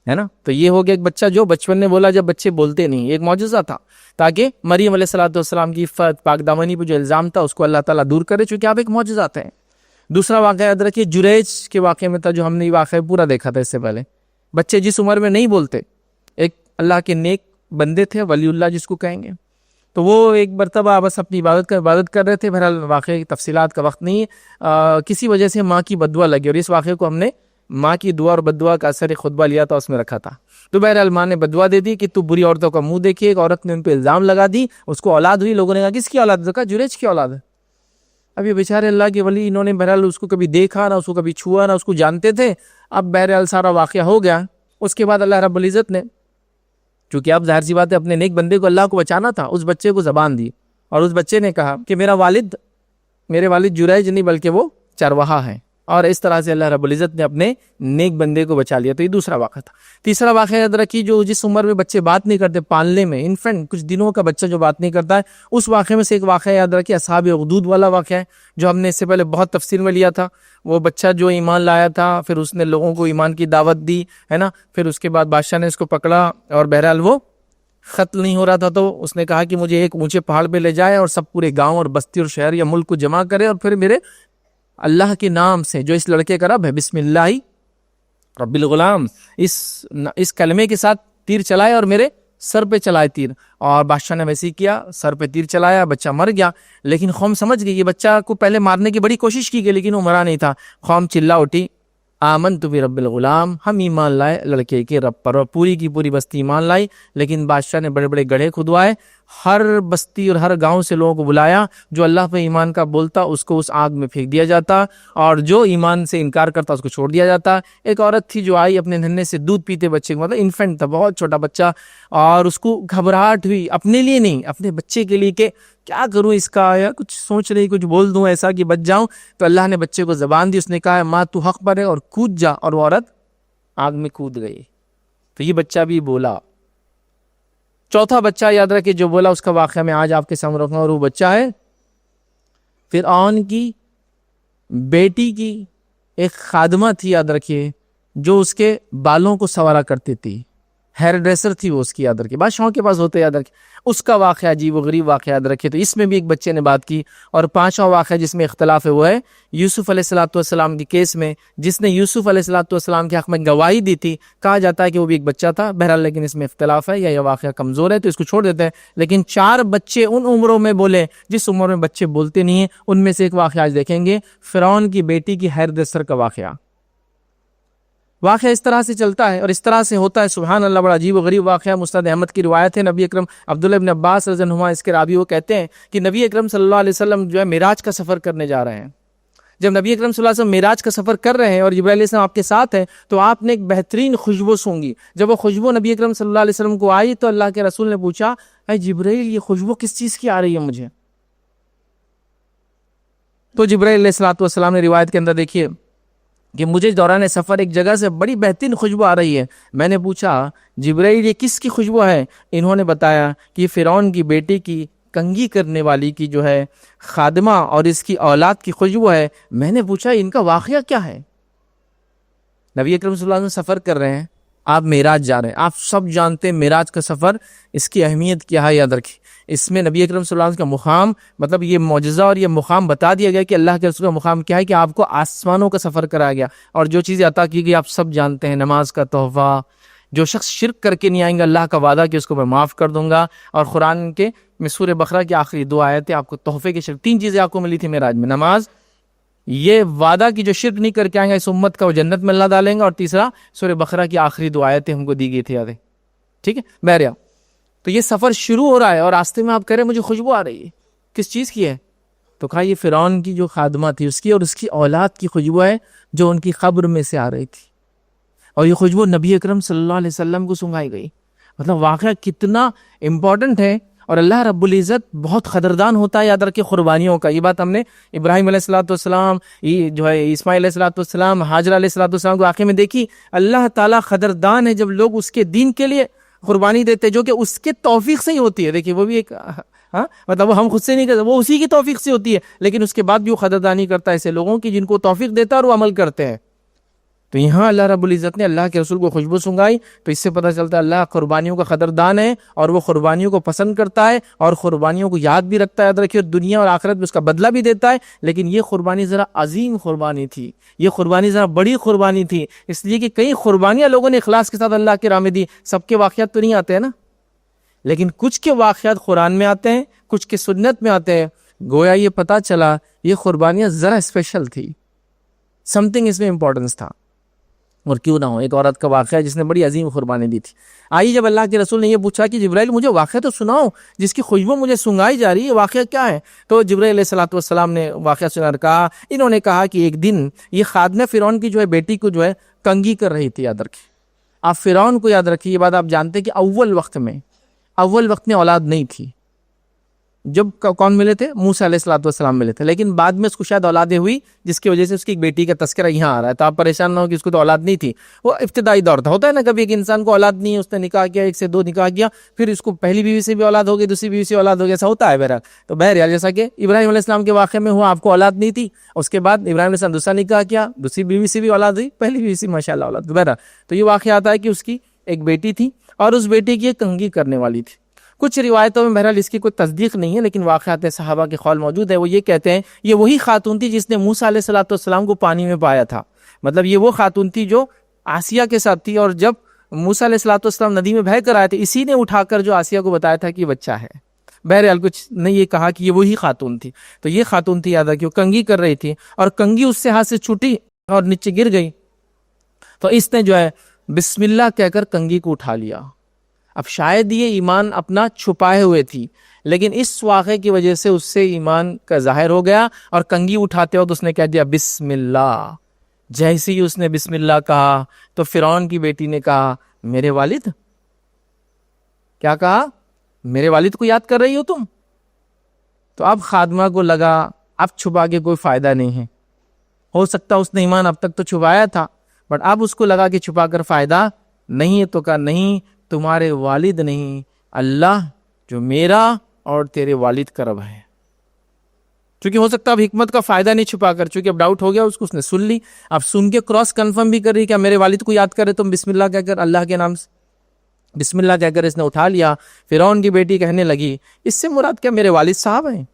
Speaker 1: ہے نا۔ تو یہ ہو گیا ایک بچہ جو بچپن میں بولا جب بچے بولتے نہیں، ایک معجزہ تھا تاکہ مریم علیہ السلام کی عفت پاک دامنی پہ جو الزام تھا اس کو اللہ تعالیٰ دور کرے، چونکہ آپ ایک معجزہ تھے۔ دوسرا واقعہ یاد رکھیے جریج کے واقعے میں تھا، جو ہم نے یہ واقعہ پورا دیکھا تھا اس سے پہلے۔ بچے جس عمر میں نہیں بولتے، ایک اللہ کے نیک بندے تھے، ولی اللہ جس کو کہیں گے، تو وہ ایک مرتبہ بس اپنی عبادت کر رہے تھے، بہرحال واقعے کی تفصیلات کا وقت نہیں ہے، کسی وجہ سے ماں کی بددعا لگی، اور اس واقعے کو ہم نے ماں کی دعا اور بددعا کا اثر خطبہ لیا تھا، اس میں رکھا تھا۔ تو بہرحال ماں نے بددعا دے دی کہ تو بری عورتوں کا منہ دیکھے، ایک عورت نے ان پہ الزام لگا دی، اس کو اولاد ہوئی، لوگوں نے کہا کس کی اولاد ہے؟ کہا جریج کی اولاد ہے۔ اب یہ بیچارے اللہ کے ولی، انہوں نے بہرحال اس کو کبھی دیکھا نہ، اس کو کبھی چھوا نہ، اس کو جانتے تھے۔ اب بہرحال سارا واقعہ ہو گیا، اس کے بعد اللہ رب العزت نے، چونکہ اب ظاہر سی بات ہے اپنے نیک بندے کو اللہ کو بچانا تھا، اس بچے کو زبان دی، اور اس بچے نے کہا کہ میرے والد جریج نہیں بلکہ وہ چرواہا ہے، اور اس طرح سے اللہ رب العزت نے اپنے نیک بندے کو بچا لیا۔ تو یہ دوسرا واقعہ تھا۔ تیسرا واقعہ یاد رکھیے جو جس عمر میں بچے بات نہیں کرتے، پالنے میں انفینٹ کچھ دنوں کا بچہ جو بات نہیں کرتا ہے، اس واقعے میں سے ایک واقعہ یاد رکھیے اصحاب اخدود والا واقعہ ہے، جو ہم نے اس سے پہلے بہت تفصیل میں لیا تھا۔ وہ بچہ جو ایمان لایا تھا، پھر اس نے لوگوں کو ایمان کی دعوت دی، ہے نا، پھر اس کے بعد بادشاہ نے اس کو پکڑا، اور بہرحال وہ قتل نہیں ہو رہا تھا، تو اس نے کہا کہ مجھے ایک اونچے پہاڑ پہ لے جائے اور سب پورے گاؤں اور بستی اور شہر یا ملک کو جمع کرے، اور پھر میرے اللہ کے نام سے جو اس لڑکے کا رب ہے، بسم اللہ رب الغلام، اس کلمے کے ساتھ تیر چلائے اور میرے سر پہ چلائے تیر۔ اور بادشاہ نے ویسے ہی کیا، سر پہ تیر چلایا، بچہ مر گیا۔ لیکن قوم سمجھ گئی، یہ بچہ کو پہلے مارنے کی بڑی کوشش کی گئی لیکن وہ مرا نہیں تھا۔ قوم چلا اٹھی، آمنت برب الغلام، ہم ایمان لائے لڑکے کے رب پر، اور پوری کی پوری بستی ایمان لائی۔ لیکن بادشاہ نے بڑے بڑے گڑھے کھدوائے، ہر بستی اور ہر گاؤں سے لوگوں کو بلایا، جو اللہ پہ ایمان کا بولتا اس کو اس آگ میں پھینک دیا جاتا، اور جو ایمان سے انکار کرتا اس کو چھوڑ دیا جاتا۔ ایک عورت تھی جو آئی اپنے ننھے سے دودھ پیتے بچے کو، مطلب انفینٹ تھا، بہت چھوٹا بچہ، اور اس کو گھبراہٹ ہوئی، اپنے لیے نہیں اپنے بچے کے لیے کہ کیا کروں اس کا، یا کچھ سوچ رہی کچھ بول دوں ایسا کہ بچ جاؤں۔ تو اللہ نے بچے کو زبان دی، اس نے کہا ماں تو حق پر ہے اور کود جا، اور وہ عورت آگ میں کود گئی۔ تو یہ بچہ بھی بولا۔ چوتھا بچہ یاد رکھے جو بولا، اس کا واقعہ میں آج آپ کے سامنے رکھوں، اور وہ بچہ ہے فرعون کی بیٹی کی ایک خادمہ تھی یاد رکھیے، جو اس کے بالوں کو سنوارا کرتی تھی، ہیئر ڈریسر تھی وہ اس کی، یاد رکھیے بادشاہوں کے پاس ہوتے، یاد رکھیے اس کا واقعہ عجیب و غریب واقعہ یاد رکھیے۔ تو اس میں بھی ایک بچے نے بات کی۔ اور پانچواں واقعہ جس میں اختلاف ہے وہ ہے یوسف علیہ السلام کی کیس میں، جس نے یوسف علیہ السلام کے حق میں گواہی دی تھی، کہا جاتا ہے کہ وہ بھی ایک بچہ تھا، بہرحال لیکن اس میں اختلاف ہے، یا یہ واقعہ کمزور ہے تو اس کو چھوڑ دیتے ہیں۔ لیکن 4 بچے ان عمروں میں بولے جس عمر میں بچے بولتے نہیں ہیں، ان میں سے ایک واقعہ آج دیکھیں گے، فرعون کی بیٹی کی ہیئر ڈریسر کا واقعہ اس طرح سے چلتا ہے اور اس طرح سے ہوتا ہے، سبحان اللہ، بڑا عجیب و غریب واقعہ۔ مسند احمد کی روایت ہے، نبی اکرم عبداللہ ابن عباس رضی اللہ عنہما اس کے راوی، وہ کہتے ہیں کہ نبی اکرم صلی اللہ علیہ وسلم جو ہے معراج کا سفر کرنے جا رہے ہیں۔ جب نبی اکرم صلی اللہ علیہ وسلم معراج کا سفر کر رہے ہیں اور جبرائیل علیہ السلام آپ کے ساتھ ہیں، تو آپ نے ایک بہترین خوشبو سونگی۔ جب وہ خوشبو نبی اکرم صلی اللہ علیہ وسلم کو آئی تو اللہ کے رسول نے پوچھا، اے جبرائیل یہ خوشبو کس چیز کی آ رہی ہے مجھے؟ تو جبرائیل علیہ السلام نے روایت کے اندر دیکھیے کہ مجھے دوران سفر ایک جگہ سے بڑی بہترین خوشبو آ رہی ہے۔ میں نے پوچھا جبرائیل یہ کس کی خوشبو ہے؟ انہوں نے بتایا کہ فرعون کی بیٹی کی کنگھی کرنے والی کی جو ہے خادمہ اور اس کی اولاد کی خوشبو ہے۔ میں نے پوچھا ان کا واقعہ کیا ہے؟ نبی اکرم صلی اللہ علیہ وسلم سفر کر رہے ہیں، آپ معراج جا رہے ہیں، آپ سب جانتے ہیں معراج کا سفر اس کی اہمیت کیا ہے، یاد رکھیں۔ اس میں نبی اکرم صلی اللہ علیہ وسلم کا مقام، مطلب یہ معجزہ اور یہ مقام بتا دیا گیا کہ اللہ کے رسول کا مقام کیا ہے، کہ آپ کو آسمانوں کا سفر کرایا گیا، اور جو چیزیں عطا کی گئی آپ سب جانتے ہیں، نماز کا تحفہ، جو شخص شرک کر کے نہیں آئیں گا اللہ کا وعدہ کہ اس کو میں معاف کر دوں گا، اور قرآن کے میں سورہ بقرہ کی آخری 2 آیتیں آپ کو تحفے کے شرک، 3 چیزیں آپ کو ملی تھی معراج میں، نماز، یہ وعدہ کی جو شرک نہیں کر کے آئیں گا اس امت کا وہ جنت میں اللہ ڈالیں گا، اور تیسرا سورہ بقرہ کی آخری 2 آیتیں ہم کو دی گئی تھی، یاد ہے، ٹھیک ہے بہرحال۔ تو یہ سفر شروع ہو رہا ہے اور راستے میں آپ کہہ رہے ہیں مجھے خوشبو آ رہی ہے، کس چیز کی ہے؟ تو کہا یہ فرعون کی جو خادمہ تھی اس کی اور اس کی اولاد کی خوشبو ہے جو ان کی قبر میں سے آ رہی تھی، اور یہ خوشبو نبی اکرم صلی اللہ علیہ وسلم کو سنگائی گئی۔ مطلب واقعہ کتنا امپورٹنٹ ہے، اور اللہ رب العزت بہت قدردان ہوتا ہے یاد رکھے قربانیوں کا۔ یہ بات ہم نے ابراہیم علیہ الصلوۃ والسلام، یہ جو ہے اسماعیل علیہ الصلوۃ والسلام، حاجر علیہ الصلوۃ والسلام کے واقعے میں دیکھی، اللہ تعالیٰ قدردان ہے جب لوگ اس کے دین کے لیے قربانی دیتے جو کہ اس کے توفیق سے ہی ہوتی ہے۔ دیکھیے وہ بھی ایک مطلب وہ ہم خود سے نہیں کرتے، وہ اسی کی توفیق سے ہوتی ہے، لیکن اس کے بعد بھی وہ قدردانی کرتا ہے ایسے لوگوں کی جن کو توفیق دیتا ہے اور وہ عمل کرتے ہیں۔ تو یہاں اللہ رب العزت نے اللہ کے رسول کو خوشبو سنگائی، تو اس سے پتہ چلتا ہے اللہ قربانیوں کا قدردان ہے اور وہ قربانیوں کو پسند کرتا ہے اور قربانیوں کو یاد بھی رکھتا ہے۔ یاد رکھیے دنیا اور آخرت میں اس کا بدلہ بھی دیتا ہے، لیکن یہ قربانی ذرا عظیم قربانی تھی، یہ قربانی ذرا بڑی قربانی تھی، اس لیے کہ کئی قربانیاں لوگوں نے اخلاص کے ساتھ اللہ کے راہ میں دی۔ سب کے واقعات تو نہیں آتے ہیں نا، لیکن کچھ کے واقعات قرآن میں آتے ہیں، کچھ کے سنت میں آتے ہیں۔ گویا یہ پتہ چلا یہ قربانیاں ذرا اسپیشل تھی، سم تھنگ اس میں امپورٹنس تھا۔ اور کیوں نہ ہو، ایک عورت کا واقعہ ہے جس نے بڑی عظیم قربانی دی تھی۔ آئی جب اللہ کے رسول نے یہ پوچھا کہ جبرائیل مجھے واقعہ تو سناؤ جس کی خوشبو مجھے سنگائی جا رہی ہے، واقعہ کیا ہے؟ تو جبرائیل علیہ الصلوۃ والسلام نے واقعہ سنا اور کہا، انہوں نے کہا کہ ایک دن یہ خادمہ فرعون کی جو ہے بیٹی کو جو ہے کنگھی کر رہی تھی۔ یاد رکھیے آپ فرعون کو یاد رکھیے، یہ بات آپ جانتے ہیں کہ اول وقت میں اولاد نہیں تھی۔ جب کون ملے تھے؟ موسیٰ علیہ الصلوۃ والسلام ملے تھے، لیکن بعد میں اس کو شاید اولادیں ہوئی جس کی وجہ سے اس کی ایک بیٹی کا تذکرہ یہاں آ رہا ہے۔ تو آپ پریشان نہ ہو کہ اس کو تو اولاد نہیں تھی، وہ ابتدائی دور تھا۔ ہوتا ہے نا کبھی ایک انسان کو اولاد نہیں ہے، اس نے نکاح کیا، ایک سے دو نکاح کیا، پھر اس کو پہلی بیوی سے بھی اولاد ہو گئی، دوسری بیوی سے اولاد ہو گئی، ایسا ہوتا ہے بہرحال۔ تو بہرحال جیسا کہ ابراہیم علیہ السلام کے واقعے میں ہوا، آپ کو اولاد نہیں تھی، اس کے بعد ابراہیم علیہ السلام دوسرا نکاح کیا، دوسری بیوی سے بھی اولاد ہوئی، پہلی بیوی سے ماشاء اللہ اولاد۔ بہرحال تو یہ واقعہ آتا ہے کہ اس کی ایک بیٹی تھی اور اس بیٹی کی ایک کنگھی کرنے والی تھی۔ کچھ روایتوں میں بہرحال اس کی کوئی تصدیق نہیں ہے، لیکن واقعات صحابہ کے قول موجود ہے۔ وہ یہ کہتے ہیں یہ وہی خاتون تھی جس نے موسیٰ علیہ الصلوۃ والسلام کو پانی میں پایا تھا۔ مطلب یہ وہ خاتون تھی جو آسیہ کے ساتھ تھی، اور جب موسیٰ علیہ الصلوۃ والسلام ندی میں بہہ کر آئے تھے، اسی نے اٹھا کر جو آسیہ کو بتایا تھا کہ یہ بچہ ہے۔ بہرحال کچھ نے یہ کہا کہ یہ وہی خاتون تھی۔ تو یہ خاتون تھی، یاد رکھیے، وہ کنگھی کر رہی تھی اور کنگھی اس سے ہاتھ سے چھوٹی اور نیچے گر گئی۔ تو اس نے جو ہے بسم اللہ کہہ کر کنگھی کو اٹھا لیا۔ اب شاید یہ ایمان اپنا چھپائے ہوئے تھی، لیکن اس واقعے کی وجہ سے اس سے ایمان کا ظاہر ہو گیا، اور کنگھی اٹھاتے وقت اس نے کہہ دیا بسم اللہ۔ جیسے ہی اس نے بسم اللہ کہا تو فرعون کی بیٹی نے کہا میرے والد؟ کیا کہا؟ میرے والد کو یاد کر رہی ہو تم؟ تو اب خادمہ کو لگا اب چھپا کے کوئی فائدہ نہیں ہے، ہو سکتا اس نے ایمان اب تک تو چھپایا تھا، بٹ اب اس کو لگا کہ چھپا کر فائدہ نہیں ہے، تو کہا نہیں، تمہارے والد نہیں، اللہ جو میرا اور تیرے والد کا رب ہے۔ چونکہ ہو سکتا اب حکمت کا فائدہ نہیں چھپا کر، چونکہ اب ڈاؤٹ ہو گیا اس کو، اس نے سن لی، اب سن کے کراس کنفرم بھی کر رہی کہ میرے والد کو یاد کرے تم بسم اللہ کہہ کر، اللہ کے نام سے بسم اللہ کہہ کر اس نے اٹھا لیا۔ فرعون کی بیٹی کہنے لگی اس سے مراد کیا میرے والد صاحب ہیں؟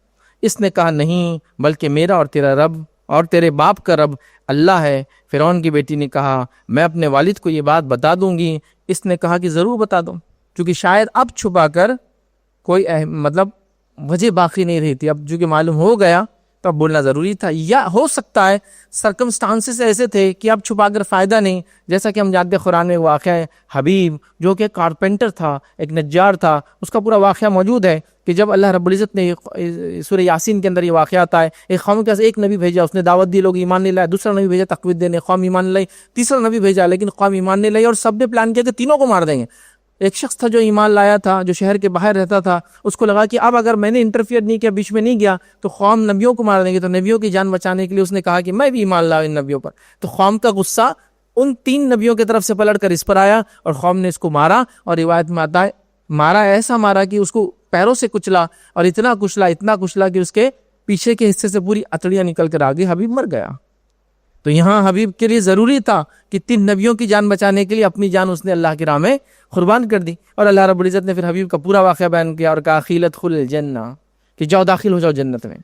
Speaker 1: اس نے کہا نہیں، بلکہ میرا اور تیرا رب اور تیرے باپ کا رب اللہ ہے۔ فرعون کی بیٹی نے کہا میں اپنے والد کو یہ بات بتا دوں گی۔ اس نے کہا کہ ضرور بتا دو، کیونکہ شاید اب چھپا کر کوئی مطلب وجہ باقی نہیں رہی تھی، اب جو کہ معلوم ہو گیا تو اب بولنا ضروری تھا، یا ہو سکتا ہے سرکمسٹانسز ایسے تھے کہ اب چھپا کر فائدہ نہیں۔ جیسا کہ ہم جانتے ہیں قرآن میں واقعہ ہے حبیب جو کہ کارپینٹر تھا، ایک نجار تھا، اس کا پورا واقعہ موجود ہے کہ جب اللہ رب العزت نے سورہ یاسین کے اندر یہ واقعہ آتا ہے، ایک قوم کے پاس ایک نبی بھیجا، اس نے دعوت دی، لوگ ایمان نہیں لائے، دوسرا نبی بھیجا تقویت دینے، قوم ایمان لائی، تیسرا نبی بھیجا لیکن قوم ایمان نہیں لائی، اور سب نے پلان کیا کہ تینوں کو مار دیں گے۔ ایک شخص تھا جو ایمان لایا تھا، جو شہر کے باہر رہتا تھا، اس کو لگا کہ اب اگر میں نے انٹرفیئر نہیں کیا، بیچ میں نہیں گیا تو قوم نبیوں کو مار دیں گے، تو نبیوں کی جان بچانے کے لیے اس نے کہا کہ میں بھی ایمان لاؤں ان نبیوں پر۔ تو قوم کا غصہ ان تین نبیوں کی طرف سے پلٹ کر اس پر آیا اور قوم نے اس کو مارا، اور روایت میں آتا ہے مارا ایسا مارا کہ اس کو پیروں سے کچلا، اور اتنا کچلا کہ اس کے پیچھے کے حصے سے پوری اتڑیاں نکل کر آ گئی، حبیب مر گیا۔ تو یہاں حبیب کے لیے ضروری تھا کہ تین نبیوں کی جان بچانے کے لیے اپنی جان اس نے اللہ کی راہ میں قربان کر دی، اور اللہ رب العزت نے پھر حبیب کا پورا واقعہ بیان کیا اور کہا قیل ادخل الجنہ، کہ جاؤ داخل ہو جاؤ جنت میں۔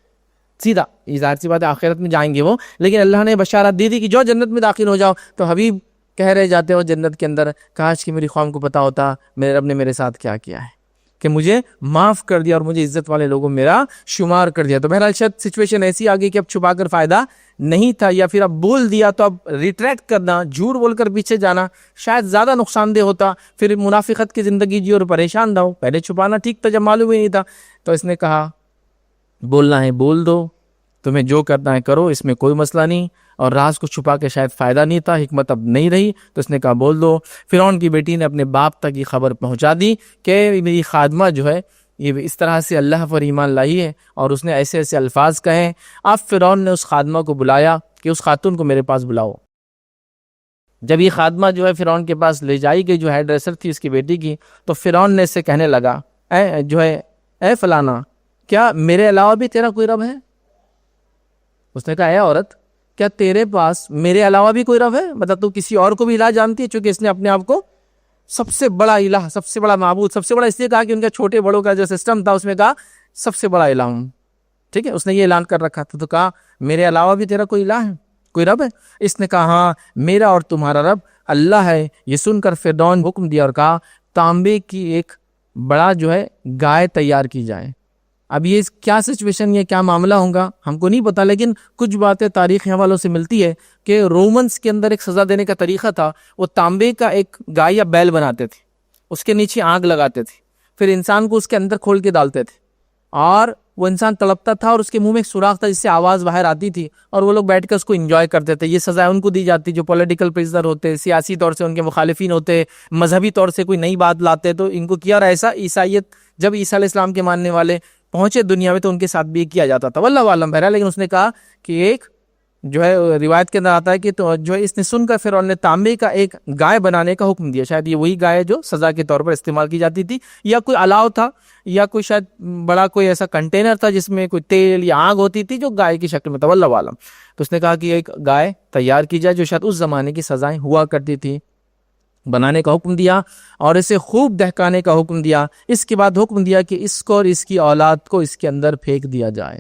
Speaker 1: سیدھا یہ ظاہر سی بات ہے آخرت میں جائیں گے وہ، لیکن اللہ نے بشارت دی تھی کہ جو جنت میں داخل ہو جاؤ۔ تو حبیب کہہ رہے جاتے ہو جنت کے اندر کاش کہ میری قوم کو پتا ہوتا میرے رب نے میرے ساتھ کیا کیا ہے، کہ مجھے معاف کر دیا اور مجھے عزت والے لوگوں میرا شمار کر دیا۔ تو بہرحال شاید سچویشن ایسی آ گئی کہ اب چھپا کر فائدہ نہیں تھا یا پھر اب بول دیا تو اب ریٹریکٹ کرنا, جھوٹ بول کر پیچھے جانا شاید زیادہ نقصان دہ ہوتا, پھر منافقت کی زندگی جی اور پریشان رہو. پہلے چھپانا ٹھیک تھا جب معلوم ہی نہیں تھا. تو اس نے کہا بولنا ہے بول دو, تمہیں جو کرنا ہے کرو, اس میں کوئی مسئلہ نہیں, اور راز کو چھپا کے شاید فائدہ نہیں تھا, حکمت اب نہیں رہی. تو اس نے کہا بول دو. فرعون کی بیٹی نے اپنے باپ تک یہ خبر پہنچا دی کہ میری خادمہ جو ہے یہ اس طرح سے اللہ پر ایمان لائی ہے, اور اس نے ایسے ایسے الفاظ کہے. اب فرعون نے اس خادمہ کو بلایا کہ اس خاتون کو میرے پاس بلاؤ. جب یہ خادمہ جو ہے فرعون کے پاس لے جائی گئی, جو ہیڈ ڈریسر تھی اس کی بیٹی کی, تو فرعون نے اسے کہنے لگا اے فلانا, کیا میرے علاوہ بھی تیرا کوئی رب ہے؟ اس نے کہا اے عورت, کیا تیرے پاس میرے علاوہ بھی کوئی رب ہے؟ مطلب تو کسی اور کو بھی الہ جانتی ہے؟ چونکہ اس نے اپنے آپ کو سب سے بڑا الہ, سب سے بڑا معبود, سب سے بڑا اس لیے کہا کہ ان کا چھوٹے بڑوں کا جو سسٹم تھا اس میں کہا سب سے بڑا الہ ہوں. ٹھیک ہے, اس نے یہ اعلان کر رکھا تھا. تو کہا میرے علاوہ بھی تیرا کوئی الہ ہے, کوئی رب ہے؟ اس نے کہا ہاں, میرا اور تمہارا رب اللہ ہے. یہ سن کر فرعون حکم دیا اور کہا تانبے کی ایک بڑا جو ہے گائے تیار کی جائے. اب یہ کیا سچویشن, یہ کیا معاملہ ہوگا ہم کو نہیں پتا, لیکن کچھ باتیں تاریخی حوالوں سے ملتی ہے کہ رومنس کے اندر ایک سزا دینے کا طریقہ تھا. وہ تانبے کا ایک گائے یا بیل بناتے تھے, اس کے نیچے آگ لگاتے تھے, پھر انسان کو اس کے اندر کھول کے ڈالتے تھے, اور وہ انسان تڑپتا تھا اور اس کے منہ میں ایک سوراخ تھا جس سے آواز باہر آتی تھی, اور وہ لوگ بیٹھ کر اس کو انجوائے کرتے تھے. یہ سزائیں ان کو دی جاتی جو پولیٹیکل پریزنر ہوتے, سیاسی طور سے ان کے مخالفین ہوتے, مذہبی طور سے کوئی نئی بات لاتے تو ان کو کیا. اور ایسا عیسائیت جب عیسیٰ علیہ السلام کے ماننے والے پہنچے دنیا میں تو ان کے ساتھ بھی کیا جاتا تھا, واللہ عالم بہرحال. لیکن اس نے کہا کہ ایک جو ہے روایت کے اندر آتا ہے کہ تو جو اس نے سن کر فرعون نے تانبے کا ایک گائے بنانے کا حکم دیا. شاید یہ وہی گائے جو سزا کے طور پر استعمال کی جاتی تھی, یا کوئی الاؤ تھا, یا کوئی شاید بڑا کوئی ایسا کنٹینر تھا جس میں کوئی تیل یا آگ ہوتی تھی جو گائے کی شکل میں تھا, واللہ عالم. تو اس نے کہا کہ ایک گائے تیار کی جائے جو شاید اس زمانے کی سزائیں ہوا کرتی تھی, بنانے کا حکم دیا, اور اسے خوب دہکانے کا حکم دیا. اس کے بعد حکم دیا کہ اس کو اور اس کی اولاد کو اس کے اندر پھینک دیا جائے.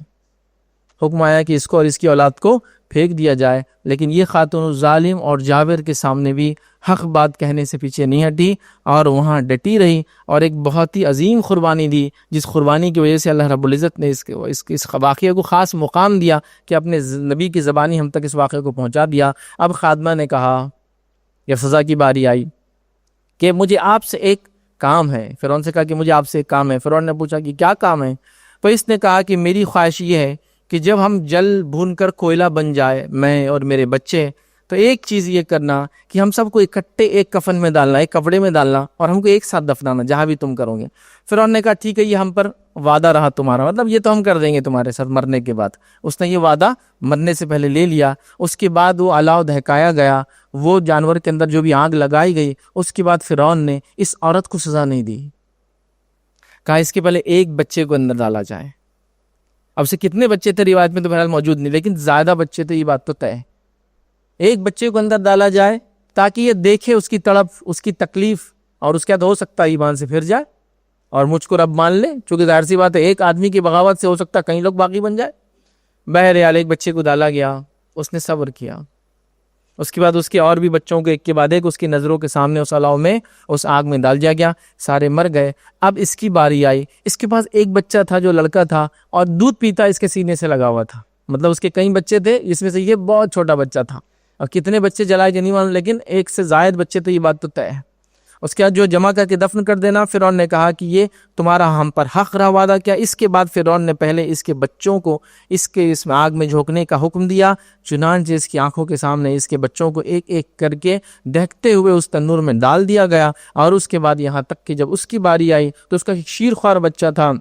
Speaker 1: حکم آیا کہ اس کو اور اس کی اولاد کو پھینک دیا جائے. لیکن یہ خاتون ظالم اور جابر کے سامنے بھی حق بات کہنے سے پیچھے نہیں ہٹی, اور وہاں ڈٹی رہی, اور ایک بہت ہی عظیم قربانی دی, جس قربانی کی وجہ سے اللہ رب العزت نے اس واقعے کو خاص مقام دیا کہ اپنے نبی کی زبانی ہم تک اس واقعے کو پہنچا دیا. اب خادمہ نے کہا, جب سزا کی باری آئی, کہ مجھے آپ سے ایک کام ہے. فرعون سے کہا کہ مجھے آپ سے ایک کام ہے. فرعون نے پوچھا کہ کیا کام ہے؟ تو اس نے کہا کہ میری خواہش یہ ہے کہ جب ہم جل بھون کر کوئلہ بن جائے, میں اور میرے بچے, تو ایک چیز یہ کرنا کہ ہم سب کو اکٹھے ایک کفن میں ڈالنا, ایک کپڑے میں ڈالنا, اور ہم کو ایک ساتھ دفنانا جہاں بھی تم کرو گے. فرعون نے کہا ٹھیک ہے, یہ ہم پر وعدہ رہا تمہارا, مطلب یہ تو ہم کر دیں گے تمہارے ساتھ مرنے کے بعد. اس نے یہ وعدہ مرنے سے پہلے لے لیا. اس کے بعد وہ الاؤ دہکایا گیا, وہ جانور کے اندر جو بھی آگ لگائی گئی. اس کے بعد فرعون نے اس عورت کو سزا نہیں دی, کہا اس کے پہلے ایک بچے کو اندر ڈالا جائے. اب سے کتنے بچے تھے روایت میں تو بہرحال موجود نہیں, لیکن زیادہ بچے تھے, یہ بات تو طے ہے. ایک بچے کو اندر ڈالا جائے تاکہ یہ دیکھے اس کی تڑپ, اس کی تکلیف, اور اس کے بعد ہو سکتا ہے ایمان سے پھر جائے اور مجھ کو رب مان لے. چونکہ ظاہر سی بات ہے ایک آدمی کی بغاوت سے ہو سکتا ہے کئی لوگ باقی بن جائے. بہرحال ایک بچے کو ڈالا گیا, اس نے صبر کیا. اس کے بعد اس کے اور بھی بچوں کو ایک کے بعد ایک اس کی نظروں کے سامنے اس الاؤ میں, اس آگ میں ڈال دیا گیا. سارے مر گئے. اب اس کی باری آئی. اس کے پاس ایک بچہ تھا جو لڑکا تھا, اور دودھ پیتا اس کے سینے سے لگا ہوا تھا. مطلب اس کے کئی بچے تھے, جس میں سے یہ بہت چھوٹا بچہ تھا. اور کتنے بچے جلائے نہیں معلوم, لیکن ایک سے زائد بچے تو یہ بات تو طے ہے. اس کے بعد جو جمع کر کے دفن کر دینا. فرعون نے کہا کہ یہ تمہارا ہم پر حق رہا وعدہ کیا. اس کے بعد فرعون نے پہلے اس کے بچوں کو اس میں آگ میں جھونکنے کا حکم دیا. چنانچہ اس کی آنکھوں کے سامنے اس کے بچوں کو ایک ایک کر کے دہکتے ہوئے اس تنور میں ڈال دیا گیا. اور اس کے بعد یہاں تک کہ جب اس کی باری آئی تو اس کا ایک شیرخوار بچہ تھا,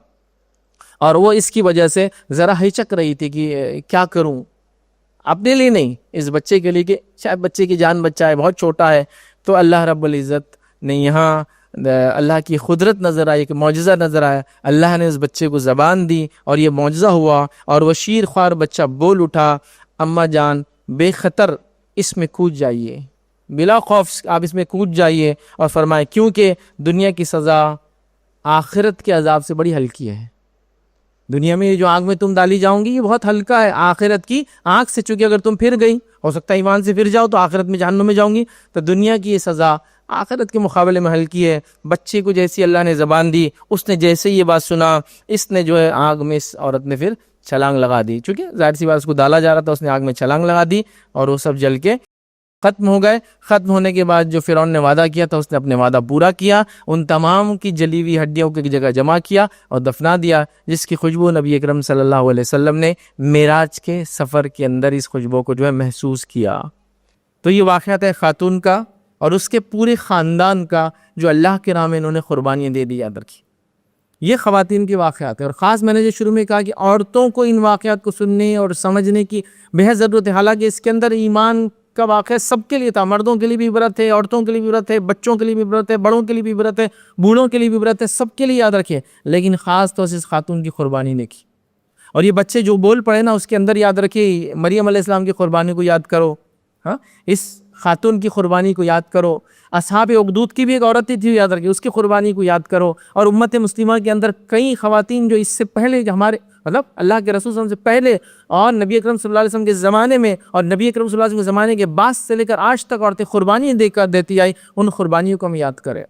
Speaker 1: اور وہ اس کی وجہ سے ذرا ہچک رہی تھی کہ کیا کروں, اپنے لیے نہیں, اس بچے کے لیے کہ شاید بچے کی جان بچہ ہے, بہت چھوٹا ہے. تو اللہ رب العزت نے یہاں اللہ کی قدرت نظر آئی, کہ معجزہ نظر آیا. اللہ نے اس بچے کو زبان دی اور یہ معجزہ ہوا, اور وہ شیر خوار بچہ بول اٹھا, اماں جان بے خطر اس میں کود جائیے, بلا خوف آپ اس میں کود جائیے. اور فرمائے کیونکہ دنیا کی سزا آخرت کے عذاب سے بڑی ہلکی ہے. دنیا میں یہ جو آگ میں تم ڈالی جاؤں گی یہ بہت ہلکا ہے آخرت کی آگ سے. چونکہ اگر تم پھر گئی, ہو سکتا ہے ایمان سے پھر جاؤ تو آخرت میں جہنم میں جاؤں گی, تو دنیا کی یہ سزا آخرت کے مقابلے میں ہلکی ہے. بچے کو جیسی اللہ نے زبان دی, اس نے جیسے یہ بات سنا, اس نے جو ہے آگ میں اس عورت نے پھر چھلانگ لگا دی. چونکہ ظاہر سی بات اس کو ڈالا جا رہا تھا, اس نے آگ میں چھلانگ لگا دی اور وہ سب جل کے ختم ہو گئے. ختم ہونے کے بعد جو فرعون نے وعدہ کیا تھا اس نے اپنے وعدہ پورا کیا, ان تمام کی جلی ہوئی ہڈیوں کو ایک جگہ جمع کیا اور دفنا دیا, جس کی خوشبو نبی اکرم صلی اللہ علیہ وسلم نے معراج کے سفر کے اندر اس خوشبو کو جو ہے محسوس کیا. تو یہ واقعات ہے خاتون کا اور اس کے پورے خاندان کا جو اللہ کے راہ میں انہوں نے قربانیاں دے دی یاد رکھی. یہ خواتین کے واقعات ہیں, اور خاص میں نے جو شروع میں کہا کہ عورتوں کو ان واقعات کو سننے اور سمجھنے کی بہت ضرورت ہے. حالانکہ اس کے اندر ایمان کا واقعہ سب کے لیے تھا, مردوں کے لیے بھی عبرت ہے, عورتوں کے لیے بھی عبرت ہے, بچوں کے لیے بھی عبرت ہے, بڑوں کے لیے بھی عبرت ہے, بوڑھوں کے لیے بھی عبرت ہے, سب کے لیے یاد رکھے. لیکن خاص طور سے اس خاتون کی قربانی نے کی. اور یہ بچے جو بول پڑے نا اس کے اندر یاد رکھے مریم علیہ السلام کی قربانی کو یاد کرو, ہاں اس خاتون کی قربانی کو یاد کرو. اصحاب اخدود کی بھی ایک عورت تھی یاد رکھے, اس کی قربانی کو یاد کرو. اور امت مسلمہ کے اندر کئی خواتین جو اس سے پہلے ہمارے مطلب اللہ کے رسول صلی اللہ علیہ وسلم سے پہلے اور نبی اکرم صلی اللہ علیہ وسلم کے زمانے میں اور نبی اکرم صلی اللہ علیہ وسلم کے زمانے کے بعد سے لے کر آج تک عورتیں قربانیاں دے کر دیتی آئی, ان قربانیوں کو ہم یاد کریں.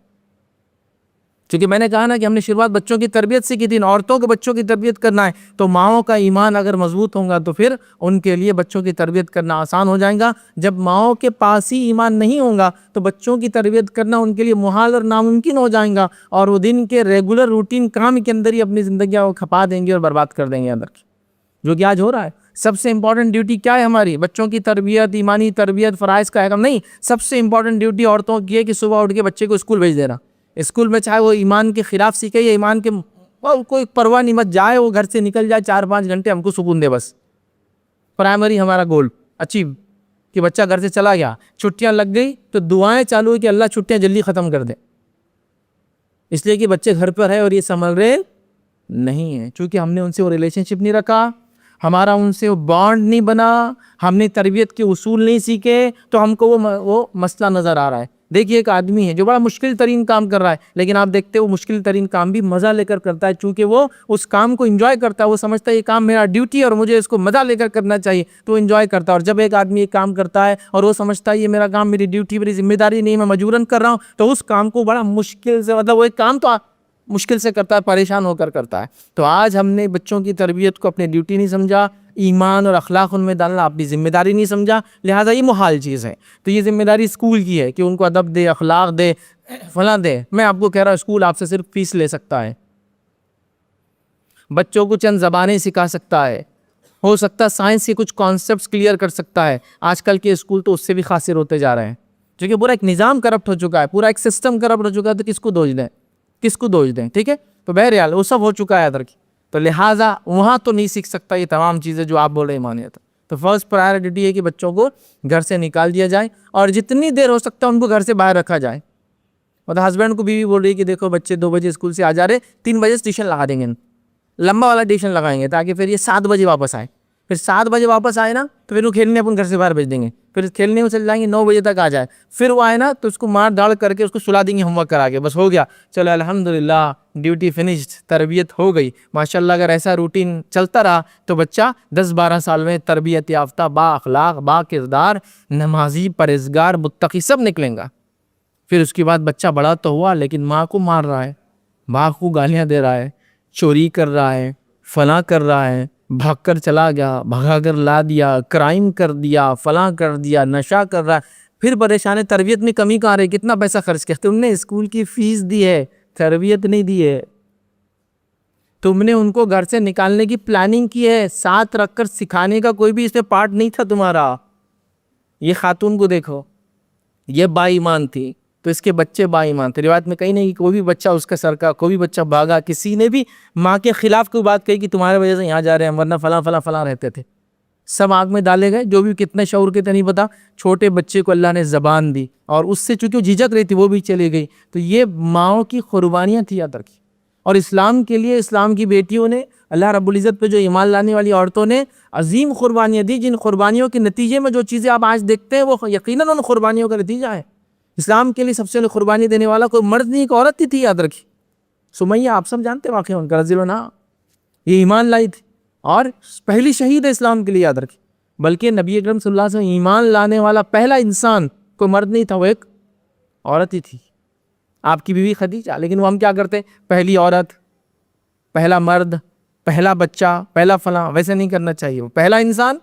Speaker 1: چونکہ میں نے کہا نا کہ ہم نے شروعات بچوں کی تربیت سے کی تھی, عورتوں کو بچوں کی تربیت کرنا ہے تو ماؤں کا ایمان اگر مضبوط ہوگا تو پھر ان کے لیے بچوں کی تربیت کرنا آسان ہو جائے گا. جب ماؤں کے پاس ہی ایمان نہیں ہوگا تو بچوں کی تربیت کرنا ان کے لیے محال اور ناممکن ہو جائے گا, اور وہ دن کے ریگولر روٹین کام کے اندر ہی اپنی زندگیاں کھپا دیں گے اور برباد کر دیں گے اندر کی, جو کہ آج ہو رہا ہے. سب سے امپورٹنٹ ڈیوٹی کیا ہے ہماری؟ بچوں کی تربیت, ایمانی تربیت, فرائض کا احکام نہیں. سب سے امپورٹنٹ ڈیوٹی عورتوں کی ہے کہ صبح اٹھ کے بچے کو اسکول بھیج دینا. اسکول میں چاہے وہ ایمان کے خلاف سیکھے یا ایمان کے کوئی پرواہ نہیں, مت جائے, وہ گھر سے نکل جائے 4-5 گھنٹے ہم کو سکون دے. بس پرائمری ہمارا گول اچیو کہ بچہ گھر سے چلا گیا, چھٹیاں لگ گئی تو دعائیں چالو ہوئی کہ اللہ چھٹیاں جلدی ختم کر دے, اس لیے کہ بچے گھر پر ہے اور یہ سنبھل رہے نہیں ہیں. چونکہ ہم نے ان سے وہ ریلیشن شپ نہیں رکھا, ہمارا ان سے وہ بانڈ نہیں بنا, ہم نے تربیت کے اصول نہیں سیکھے, تو ہم کو وہ مسئلہ نظر آ رہا ہے. دیکھیے ایک آدمی ہے جو بڑا مشکل ترین کام کر رہا ہے, لیکن آپ دیکھتے وہ مشکل ترین کام بھی مزہ لے کر کرتا ہے, چونکہ وہ اس کام کو انجوائے کرتا ہے. وہ سمجھتا ہے یہ کام میرا ڈیوٹی ہے اور مجھے اس کو مزہ لے کر کرنا چاہیے, تو انجوائے کرتا ہے. اور جب ایک آدمی ایک کام کرتا ہے اور وہ سمجھتا ہے یہ میرا کام میری ڈیوٹی میری ذمہ داری نہیں, میں مجبوراً کر رہا ہوں, تو اس کام کو بڑا مشکل سے مطلب وہ ایک کام تو مشکل سے کرتا ہے, پریشان ہو کر کرتا ہے. تو آج ہم نے بچوں کی تربیت کو اپنی ڈیوٹی نہیں سمجھا, ایمان اور اخلاق ان میں ڈالنا اپنی ذمہ داری نہیں سمجھا, لہٰذا یہ محال چیز ہے. تو یہ ذمہ داری اسکول کی ہے کہ ان کو ادب دے, اخلاق دے, فلاں دے. میں آپ کو کہہ رہا ہوں اسکول آپ سے صرف فیس لے سکتا ہے, بچوں کو چند زبانیں سکھا سکتا ہے, ہو سکتا ہے سائنس کے کچھ کانسیپٹس کلیئر کر سکتا ہے. آج کل کے اسکول تو اس سے بھی خاسر ہوتے جا رہے ہیں, کیونکہ پورا ایک نظام کرپٹ ہو چکا ہے, پورا ایک سسٹم کرپٹ ہو چکا ہے. تو کس کو دوش دیں, ٹھیک ہے. تو بہرحال وہ سب ہو چکا ہے ادھر کی, تو لہٰذا وہاں تو نہیں سیکھ سکتا یہ تمام چیزیں جو آپ بول رہے ہیں ایمانیت. تو فرسٹ پرائرٹی ہے کہ بچوں کو گھر سے نکال دیا جائے, اور جتنی دیر ہو سکتا ہے ان کو گھر سے باہر رکھا جائے. مطلب ہسبینڈ کو بیوی بول رہی ہے کہ دیکھو بچے 2 بجے اسکول سے آ جا رہے, 3 بجے ٹیوشن لگا دیں گے, لمبا والا ٹیوشن لگائیں گے تاکہ پھر یہ 7 بجے واپس آئے. پھر 7 بجے واپس آئے نا تو پھر وہ کھیلنے اپنے گھر سے باہر بھیج دیں گے, پھر کھیلنے میں چل جائیں گے, 9 بجے تک آ جائے. پھر وہ آئے نا تو اس کو مار ڈاڑ کر کے اس کو سلا دیں گے ہوم ورک کرا کے, بس ہو گیا, چلو الحمدللہ ڈیوٹی فنشڈ, تربیت ہو گئی. ماشاءاللہ اگر ایسا روٹین چلتا رہا تو بچہ 10-12 سال میں تربیت یافتہ, با اخلاق, با کردار, نمازی, پرہیزگار, متقی سب نکلیں گا. پھر اس کے بعد بچہ بڑا تو ہوا لیکن ماں کو مار رہا ہے, ماں کو گالیاں دے رہا ہے, چوری کر رہا ہے, فلاں کر رہا ہے, بھاگ کر چلا گیا, بھگا کر لا دیا, کرائم کر دیا, فلاں کر دیا, نشہ کر رہا ہے. پھر پریشان ہے, تربیت میں کمی کہاں رہی, کتنا پیسہ خرچ کیا تم نے, اسکول کی فیس دی ہے, تربیت نہیں دی ہے. تم نے ان کو گھر سے نکالنے کی پلاننگ کی ہے, ساتھ رکھ کر سکھانے کا کوئی بھی اس میں پارٹ نہیں تھا تمہارا. یہ خاتون کو دیکھو, یہ با ایمان تھی تو اس کے بچے با ایمان تھے. روایت میں کہیں نہیں کہ کوئی بھی بچہ اس کا سر کا, کوئی بھی بچہ بھاگا, کسی نے بھی ماں کے خلاف کوئی بات کہی کہ تمہارے وجہ سے یہاں جا رہے ہیں ورنہ فلاں فلاں فلاں رہتے تھے, سب آگ میں ڈالے گئے. جو بھی کتنے شعور کے تھے نہیں پتا, چھوٹے بچے کو اللہ نے زبان دی اور اس سے چونکہ وہ جھجک رہی تھی وہ بھی چلی گئی. تو یہ ماؤں کی قربانیاں تھی یاد رکھی. اور اسلام کے لیے اسلام کی بیٹیوں نے, اللہ رب العزت پہ جو ایمان لانے والی عورتوں نے عظیم قربانیاں دی, جن قربانیوں کے نتیجے میں جو چیزیں آپ آج دیکھتے ہیں وہ یقیناً ان قربانیوں کا نتیجہ ہے. اسلام کے لیے سب سے قربانی دینے والا کوئی مرد نہیں, ایک عورت ہی تھی یاد رکھی. سمیہ, آپ سب جانتے ہیں واقعہ ان کا, رضی اللہ عنہا, یہ ایمان لائی تھی اور پہلی شہید ہے اسلام کے لیے یاد رکھی. بلکہ نبی اکرم صلی اللہ علیہ وسلم ایمان لانے والا پہلا انسان کوئی مرد نہیں تھا, وہ ایک عورت ہی تھی, آپ کی بیوی خدیجہ. لیکن وہ ہم کیا کرتے ہیں, پہلی عورت, پہلا مرد, پہلا بچہ پہلا فلاں، ویسے نہیں کرنا چاہیے. وہ پہلا انسان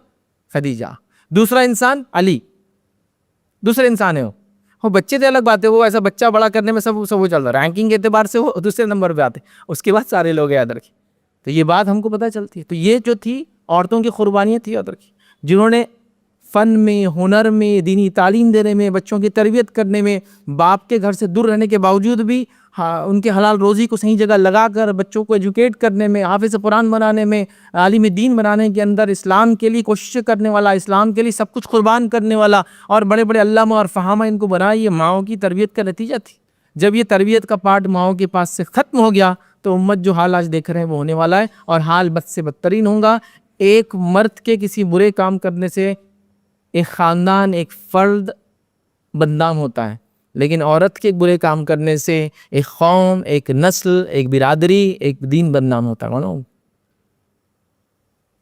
Speaker 1: خدیجہ، دوسرا انسان علی، دوسرے انسان ہے وہ بچے تھے الگ بات ہے، وہ ایسا بچہ بڑا کرنے میں سب وہ چل رہا ہے، رینکنگ کے اعتبار سے وہ دوسرے نمبر پہ آتے، اس کے بعد سارے لوگ یاد رکھے. تو یہ بات ہم کو پتہ چلتی ہے. تو یہ جو تھی عورتوں کی قربانیاں تھی یاد رکھی، جنہوں نے فن میں، ہنر میں، دینی تعلیم دینے میں، بچوں کی تربیت کرنے میں، باپ کے گھر سے دور رہنے کے باوجود بھی ان کے حلال روزی کو صحیح جگہ لگا کر بچوں کو ایجوکیٹ کرنے میں، حافظ قرآن بنانے میں، عالم دین بنانے کے اندر اسلام کے لیے کوشش کرنے والا، اسلام کے لیے سب کچھ قربان کرنے والا اور بڑے بڑے علامہ اور فہامہ ان کو بنایا. یہ ماؤں کی تربیت کا نتیجہ تھی. جب یہ تربیت کا پارٹ ماؤں کے پاس سے ختم ہو گیا تو امت جو حال آج دیکھ رہے ہیں وہ ہونے والا ہے، اور حال بد سے بدترین ہوگا. ایک مرد کے کسی برے کام کرنے سے ایک خاندان، ایک فرد بدنام ہوتا ہے، لیکن عورت کے برے کام کرنے سے ایک قوم، ایک نسل، ایک برادری، ایک دین بدنام ہوتا ہے.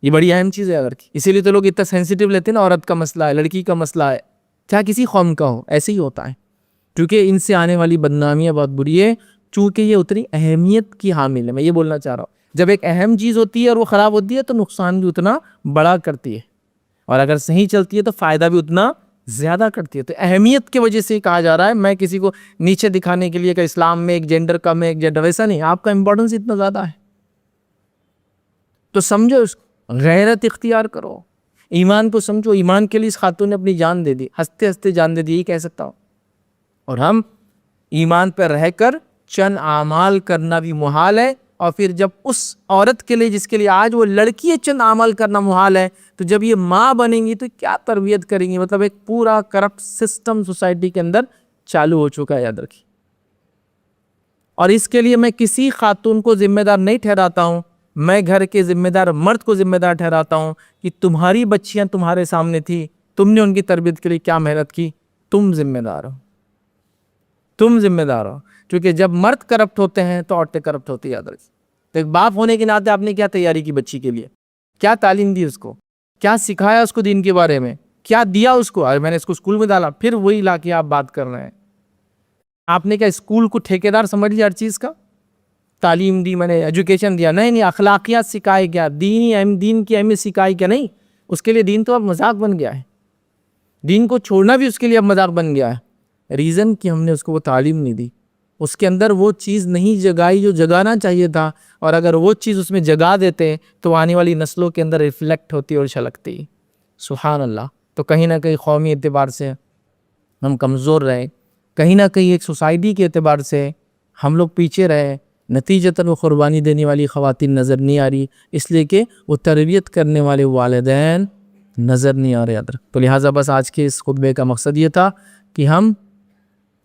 Speaker 1: یہ بڑی اہم چیز ہے اگر کی. اسی لیے تو لوگ اتنا سینسیٹیو لیتے ہیں نا، عورت کا مسئلہ ہے، لڑکی کا مسئلہ ہے، چاہے کسی قوم کا ہو، ایسے ہی ہوتا ہے. کیونکہ ان سے آنے والی بدنامیاں بہت بری ہے، چونکہ یہ اتنی اہمیت کی حامل ہے. میں یہ بولنا چاہ رہا ہوں، جب ایک اہم چیز ہوتی ہے اور وہ خراب ہوتی ہے تو نقصان بھی اتنا بڑا کرتی ہے، اور اگر صحیح چلتی ہے تو فائدہ بھی اتنا زیادہ کرتی ہے. تو اہمیت کی وجہ سے کہا جا رہا ہے. میں کسی کو نیچے دکھانے کے لیے کہ اسلام میں ایک جینڈر کم ہے، ایک جینڈر، ویسا نہیں. آپ کا امپورٹنس اتنا زیادہ ہے تو سمجھو اس کو، غیرت اختیار کرو، ایمان کو سمجھو. ایمان کے لیے اس خاتون نے اپنی جان دے دی، ہنستے ہنستے جان دے دی، یہ کہہ سکتا ہوں. اور ہم ایمان پر رہ کر چند اعمال کرنا بھی محال ہے، اور پھر جب اس عورت کے لیے جس کے لیے آج وہ لڑکی ہے چند اعمال کرنا محال ہے، تو جب یہ ماں بنیں گی تو کیا تربیت کریں گی. مطلب ایک پورا کرپٹ سسٹم سوسائٹی کے اندر چالو ہو چکا ہے، یاد رکھیے. اور اس کے لیے میں کسی خاتون کو ذمہ دار نہیں ٹھہراتا ہوں، میں گھر کے ذمہ دار مرد کو ذمہ دار ٹھہراتا ہوں کہ تمہاری بچیاں تمہارے سامنے تھی، تم نے ان کی تربیت کے لیے کیا محنت کی، تم ذمہ دار ہو، تم ذمہ دار ہو. کیونکہ جب مرد کرپٹ ہوتے ہیں تو عورتیں کرپٹ ہوتی ہے، یاد رکھیے. تو ایک باپ ہونے کے ناطے آپ نے کیا تیاری کی بچی کے لیے، کیا تعلیم دی اس کو، کیا سکھایا اس کو دین کے بارے میں، کیا دیا اس کو. میں نے اس کو اسکول میں ڈالا، پھر وہی لا کے آپ بات کر رہے ہیں. آپ نے کیا اسکول کو ٹھیکیدار سمجھ لیا ہر چیز کا؟ تعلیم دی، میں نے ایجوکیشن دیا، نہیں، اخلاقیات سکھائے کیا، دین کی اہمیت سکھائی کیا؟ نہیں. اس کے لیے دین تو اب مذاق بن گیا ہے، دین کو چھوڑنا بھی اس کے لیے اب مذاق بن گیا ہے. ریزن کہ ہم نے اس کو وہ تعلیم نہیں دی، اس کے اندر وہ چیز نہیں جگائی جو جگانا چاہیے تھا. اور اگر وہ چیز اس میں جگا دیتے تو آنے والی نسلوں کے اندر ریفلیکٹ ہوتی اور چھلکتی. سبحان اللہ. تو کہیں نہ کہیں قومی اعتبار سے ہم کمزور رہے، کہیں نہ کہیں ایک سوسائٹی کے اعتبار سے ہم لوگ پیچھے رہے. نتیجتاً وہ قربانی دینے والی خواتین نظر نہیں آ رہی، اس لیے کہ وہ تربیت کرنے والے والدین نظر نہیں آ رہے. تو لہٰذا بس آج کے اس خطبے کا مقصد یہ تھا کہ ہم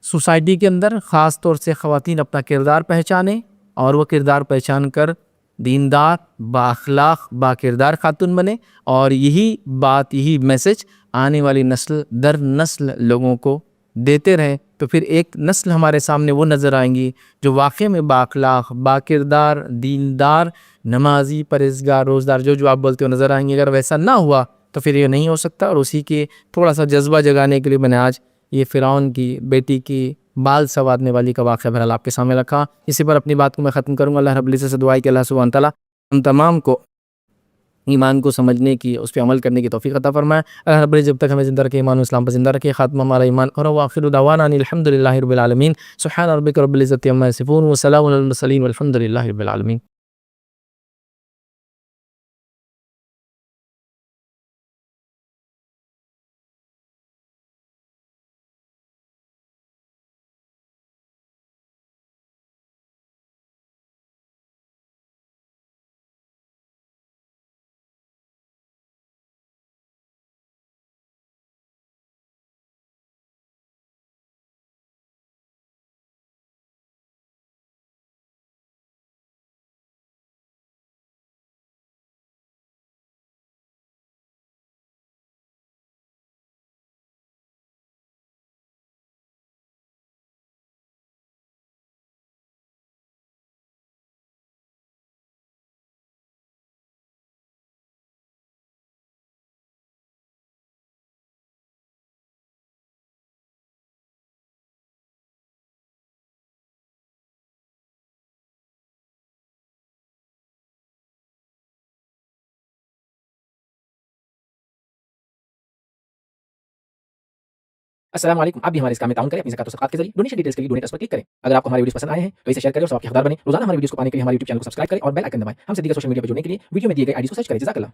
Speaker 1: سوسائٹی کے اندر خاص طور سے خواتین اپنا کردار پہچانیں، اور وہ کردار پہچان کر دیندار، با اخلاق، با کردار خاتون بنے، اور یہی بات، یہی میسج آنے والی نسل در نسل لوگوں کو دیتے رہیں. تو پھر ایک نسل ہمارے سامنے وہ نظر آئیں گی جو واقعی میں با اخلاق، با کردار، دیندار، نمازی، پرہیزگار، روزدار، جو آپ بولتے ہو نظر آئیں گے. اگر ویسا نہ ہوا تو پھر یہ نہیں ہو سکتا. اور اسی کے تھوڑا سا جذبہ جگانے کے لیے میں نے آج یہ فرعون کی بیٹی کی بال سنوارنے والی کا واقعہ بہرحال آپ کے سامنے رکھا. اسی پر اپنی بات کو میں ختم کروں گا. اللہ رب العزت سے دعا ہے کہ اللہ سبحانہ تعالیٰ ہم تمام کو ایمان کو سمجھنے کی، اس پہ عمل کرنے کی توفیق عطا فرمائے. اللہ رب العزت جب تک ہمیں زندہ رکھے، ایمان و اسلام پر زندہ رکھے، خاتمہ ہمارا ایمان اور آخر دعوانا ان الحمد للہ رب العالمین. سبحان ربک رب العزت عما یصفون وسلام علی المرسلین والحمد للہ رب العالمین. السلام علیکم. آپ بھی ہمارے اس کام میں تعاون کریں اپنی زکات و صدقات کے ذریعے. ڈونیشن ڈیٹیلز کے لیے ڈونیٹ اس پر کلک کریں. اگر آپ کو ہمارے ویڈیوز پسند آئے ہیں تو اسے شیئر کریں اور ثواب کے حقدار بنیں. روزانہ ہمارے ویڈیوز کو پانے کے لیے ہمارے یوٹیوب چینل کو سبسکرائب کریں اور بیل آئکن دبائیں. ہم سے دیگر سوشل میڈیا پر جڑنے کے لیے ویڈیو میں دیے گئے آئی ڈی کو سرچ کریں. جزاک اللہ.